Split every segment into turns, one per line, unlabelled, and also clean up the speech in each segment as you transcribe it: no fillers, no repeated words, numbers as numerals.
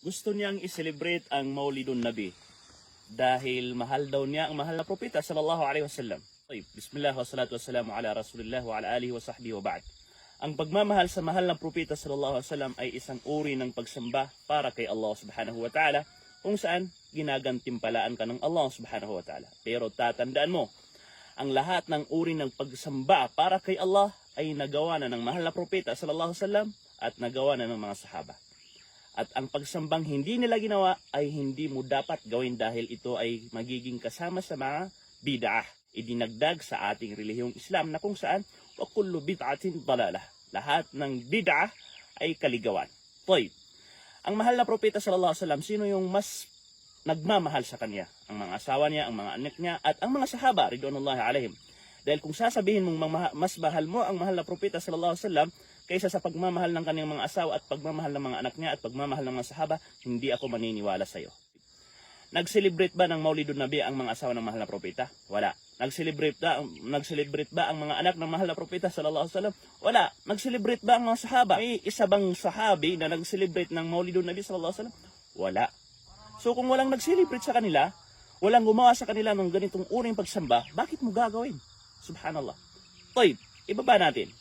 gusto niyang i-celebrate ang Maulidun Nabi dahil mahal daw niya ang mahal na propeta sallallahu alaihi wasallam. Bismillah wa salatu wassalamu ala Rasulillah wa ala alihi wa sahbihi wa ba'd. Ang pagmamahal sa mahal na propeta sallallahu alaihi wasallam ay isang uri ng pagsamba para kay Allah subhanahu wa ta'ala, kung saan ginagantimpalaan ka ng Allah subhanahu wa ta'ala. Pero tatandaan mo, ang lahat ng uri ng pagsamba para kay Allah ay nagawa na ng mahal na propeta sallallahu alaihi wasallam at nagawa na ng mga sahaba. At ang pagsambang hindi nila ginawa ay hindi mo dapat gawin dahil ito ay magiging kasama sa mga bid'ah. Idinagdag sa ating relihiyong Islam na kung saan wa kullu bid'atin dalalah. Lahat ng bid'ah ay kaligawan. Toy. Ang mahal na propeta sallallahu alaihi wasallam, sino yung mas nagmamahal sa kanya? Ang mga asawa niya, ang mga anak niya, at ang mga sahaba ridwanullahi alaihim. Dahil kung sasabihin mong mas mahal mo ang mahal na propeta sallallahu alaihi wasallam kaysa sa pagmamahal ng kanyang mga asawa at pagmamahal ng mga anak niya at pagmamahal ng mga sahaba, hindi ako maniniwala sa iyo. Nag-celebrate ba ng Maulidun Nabi ang mga asawa ng mahal na propeta? Wala. Nag-celebrate ba ang mga anak ng mahal na propeta sallallahu alaihi wasallam? Wala. Nag-celebrate ba ang mga sahaba? May isa bang sahabi na nag-celebrate ng Maulidun Nabi sallallahu alaihi wasallam? Wala. So kung walang nag-celebrate sa kanila, walang gumawa sa kanila ng ganitong uring pagsamba, bakit mo gagawin? Subhanallah. Toy, ibaba natin.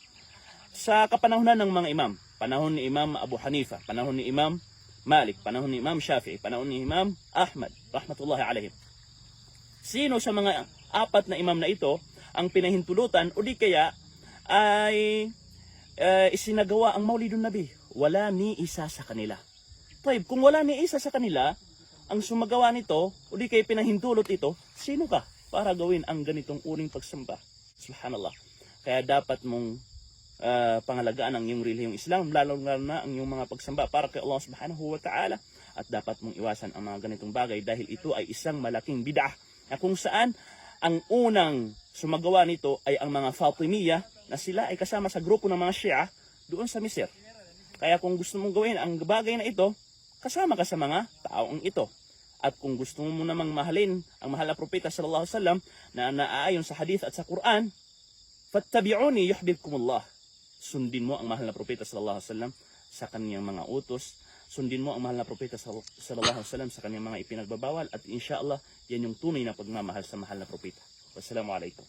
Sa kapanahunan ng mga imam, panahon ni Imam Abu Hanifa, panahon ni Imam Malik, panahon ni Imam Shafi'i, panahon ni Imam Ahmad, rahmatullahi alaihim. Sino sa mga apat na imam na ito ang pinahintulutan o di kaya ay isinagawa ang Maulidun Nabi? Wala ni isa sa kanila. Taib, kung wala ni isa sa kanila ang sumagawa nito o di kaya pinahintulot ito, sino ka para gawin ang ganitong uring pagsamba? Subhanallah. Kaya dapat mong pangalagaan ang iyong relihiyong Islam, lalo na ang iyong mga pagsamba para kay Allah subhanahu wa ta'ala, at dapat mong iwasan ang mga ganitong bagay dahil ito ay isang malaking bid'ah na kung saan ang unang sumagawa nito ay ang mga Fatimiyah na sila ay kasama sa grupo ng mga Shia doon sa Misir. Kaya kung gusto mong gawin ang bagay na ito, kasama ka sa mga taong ito. At kung gusto mo namang mahalin ang mahal na propeta sallallahu alaihi wasallam na naaayon sa hadith at sa Quran, fattabi'uni yuhibbukumullah. Sundin mo ang mahal na propeta sallallahu alaihi wasallam sa kaniyang mga utos. Sundin mo ang mahal na propeta sallallahu alaihi wasallam sa kaniyang mga ipinagbabawal, at inshallah yan yung tunay na pagmamahal sa mahal na propeta. Wassalamu alaikum.